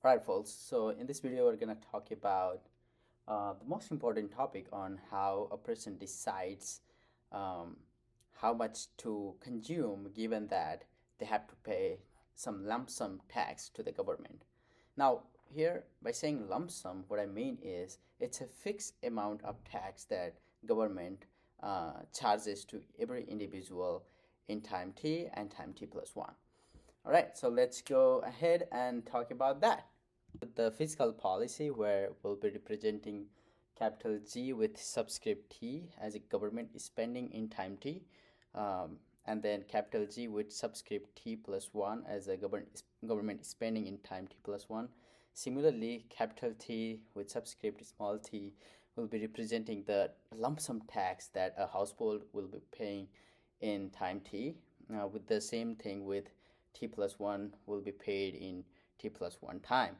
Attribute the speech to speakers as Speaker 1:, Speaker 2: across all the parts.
Speaker 1: Right, folks. So in this video, we're gonna talk about the most important topic on how a person decides um, how much to consume, given that they have to pay some lump sum tax to the government. Now, here by saying lump sum, what I mean is it's a fixed amount of tax that government charges to every individual in time t and time t plus one. All right, so let's go ahead and talk about that. The fiscal policy, where we'll be representing capital G with subscript T as a government spending in time T, and then capital G with subscript T plus 1 as a government spending in time T plus 1. Similarly, capital T with subscript small t will be representing the lump sum tax that a household will be paying in time T, with the same thing with T plus 1 will be paid in T plus 1 time.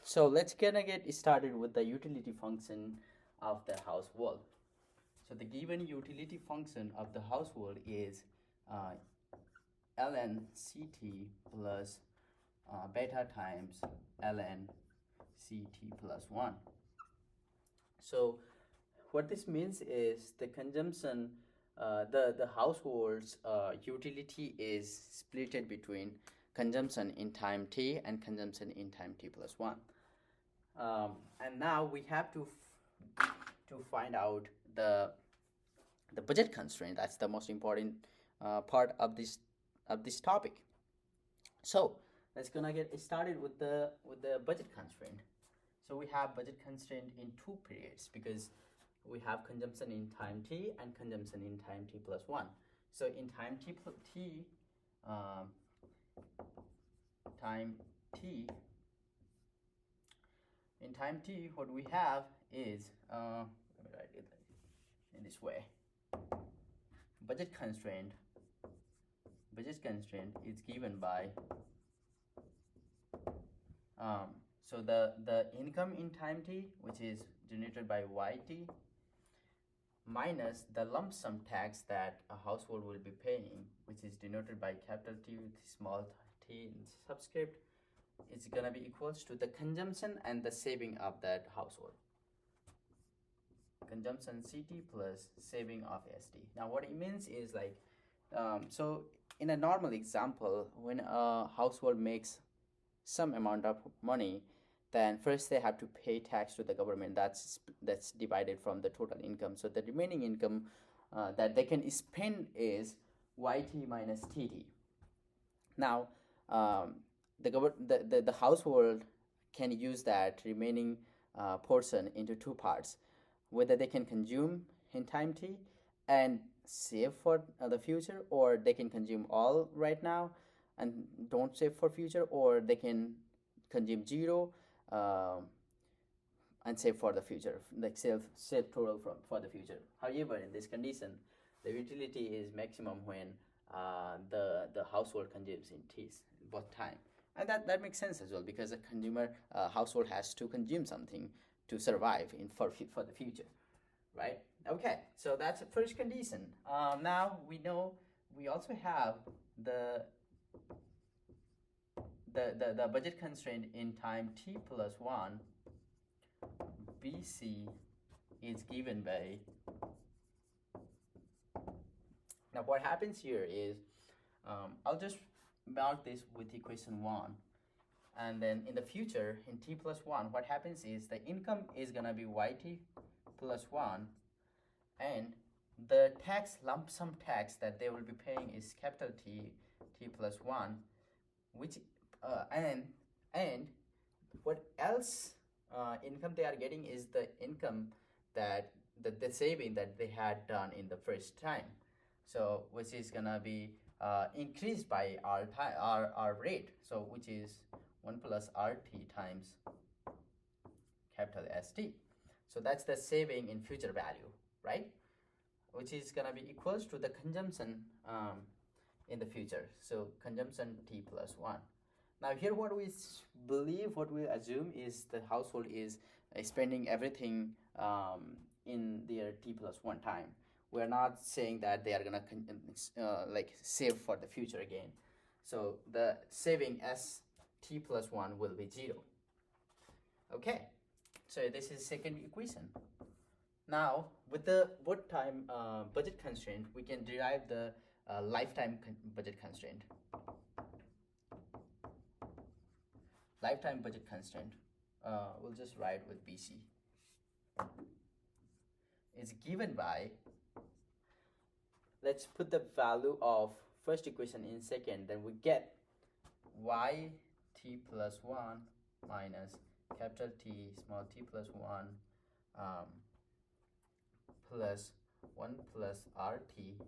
Speaker 1: So let's get started with the utility function of the household. So the given utility function of the household is ln ct plus beta times ln ct plus 1. So what this means is the consumption, the household's utility is splitted between consumption in time t and consumption in time t plus 1. And now we have to find out the budget constraint. That's the most important part of this topic. So let's gonna get started with the budget constraint. So we have budget constraint in two periods because we have consumption in time t and consumption in time t plus 1. So in time t what we have is let me write it in this way. Budget constraint is given by so the income in time t, which is generated by yt, minus the lump sum tax that a household will be paying, which is denoted by capital T with small t in subscript. It's gonna be equals to the consumption and the saving of that household. Consumption CT plus saving of ST. Now what it means is like, so in a normal example, when a household makes some amount of money, then first they have to pay tax to the government. That's divided from the total income. So the remaining income that they can spend is YT minus TT. Now the household can use that remaining portion into two parts, whether they can consume in time t and save for the future, or they can consume all right now and don't save for future, or they can consume zero and save for the future, like save total for the future. However, in this condition, the utility is maximum when the household consumes in t's both time, and that makes sense as well, because a consumer household has to consume something to survive for the future, right? Okay, so that's the first condition. Now we know we also have the budget constraint in time t plus 1. BC is given by, now what happens here is I'll just mark this with equation 1, and then in the future in t plus 1, what happens is the income is gonna be yt plus 1, and the lump sum tax that they will be paying is capital T plus 1, which and what else income they are getting is the income that the saving that they had done in the first time, so which is gonna be increased by our rate, so which is 1 plus RT times capital ST. So that's the saving in future value, right? Which is gonna be equals to the consumption in the future, so consumption T plus 1. Now here what we assume is the household is spending everything in their T plus 1 time. We're not saying that they are gonna like save for the future again. So the saving t plus 1 will be 0. Okay, so this is second equation. Now, with the what time budget constraint, we can derive the lifetime budget constraint. Lifetime budget constraint, we'll just write with BC. It's given by, let's put the value of first equation in second, then we get y t plus 1 minus capital T small t plus 1 plus 1 plus RT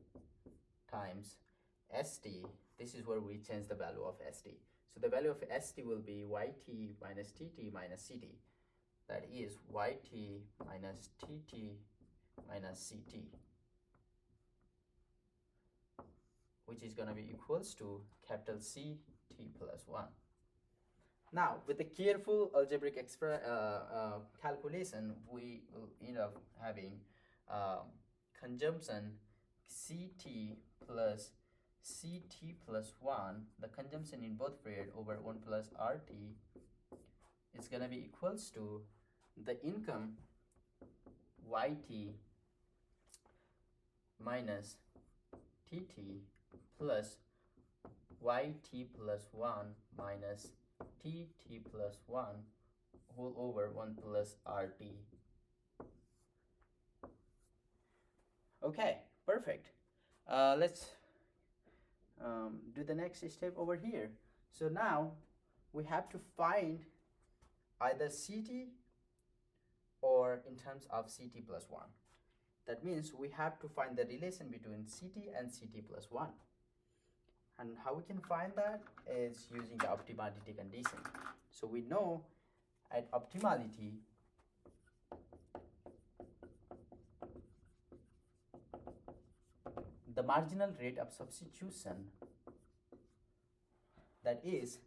Speaker 1: times ST. This is where we change the value of ST. So the value of ST will be YT minus TT minus CT. That is YT minus TT minus CT, which is going to be equals to capital C T plus 1. Now, with the careful algebraic calculation, we will end up having conjunction CT plus CT plus 1, the conjunction in both period over 1 plus RT is going to be equals to the income YT minus TT plus YT plus 1 minus TT plus 1 whole over 1 plus RT. Okay, perfect. Let's do the next step over here. So now we have to find either CT or in terms of CT plus 1. That means we have to find the relation between CT and CT plus 1. And how we can find that is using the optimality condition. So we know at optimality, the marginal rate of substitution, that is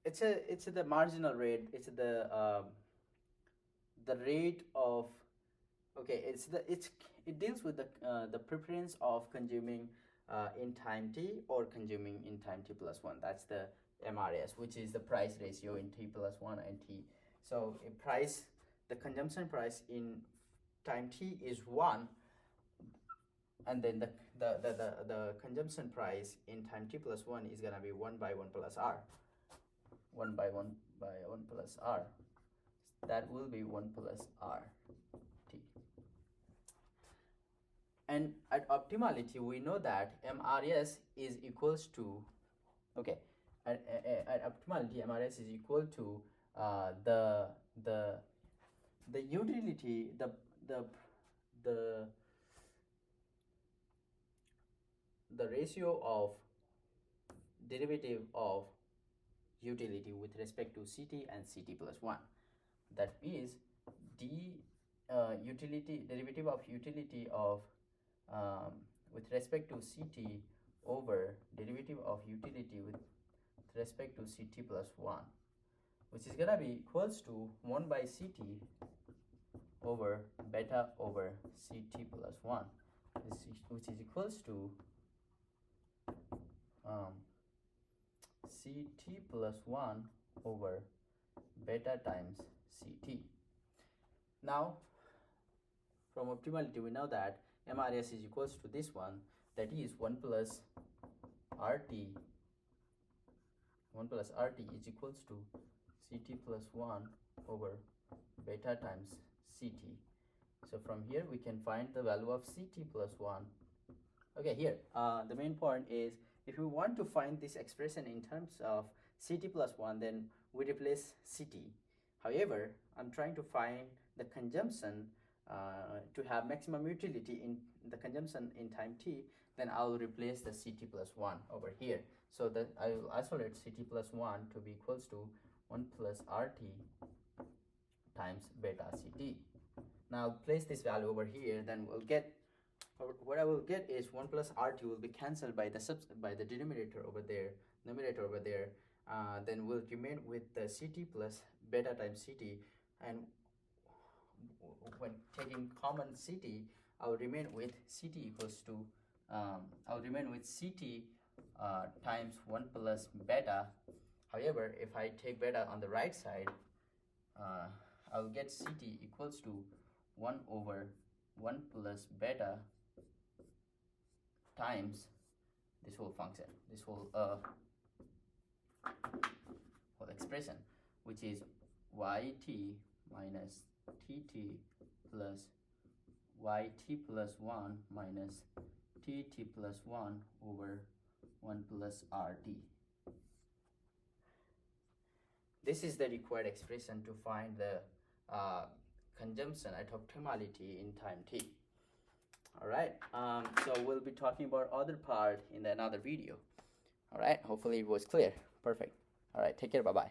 Speaker 1: it's the marginal rate, it's the rate of, okay, it deals with the preference of consuming in time t or consuming in time t plus 1. That's the MRS, which is the price ratio in t plus 1 and t. So the consumption price in time t is 1, and then the consumption price in time t plus 1 is going to be 1 by 1 plus r. 1 by 1 by 1 plus r. That will be 1 plus r t. And at optimality, we know that MRS is equals to, okay, at optimality, MRS is equal to the utility, the ratio of derivative of utility with respect to CT and CT plus 1. That is derivative of utility of with respect to CT over derivative of utility with respect to CT plus 1, which is going to be equals to 1 by CT over beta over CT plus 1, which is equals to CT plus 1 over beta times CT. Now, from optimality, we know that MRS is equals to this one, that is 1 plus RT. 1 plus RT is equals to CT plus 1 over beta times CT. So from here we can find the value of CT plus 1. Okay, here the main point is, if we want to find this expression in terms of CT plus 1, then we replace CT. However, I'm trying to find the consumption to have maximum utility in the consumption in time t, then I'll replace the CT plus 1 over here. So that I will isolate CT plus 1 to be equals to 1 plus RT times beta CT. Now I'll place this value over here, then we'll get, what I will get is 1 plus RT will be cancelled by the denominator over there, numerator over there. Then we'll remain with the CT plus beta times CT, and when taking common CT, I'll remain with CT equals to I'll remain with CT times 1 plus beta However, if I take beta on the right side, I'll get Ct equals to 1 over 1 plus beta times this whole function, this whole expression, which is yt minus tt plus yt plus 1 minus tt plus 1 over 1 plus rt. This is the required expression to find the consumption at optimality in time t. Alright, so we'll be talking about other part in another video. Alright, hopefully it was clear. Perfect. Alright, take care, bye-bye.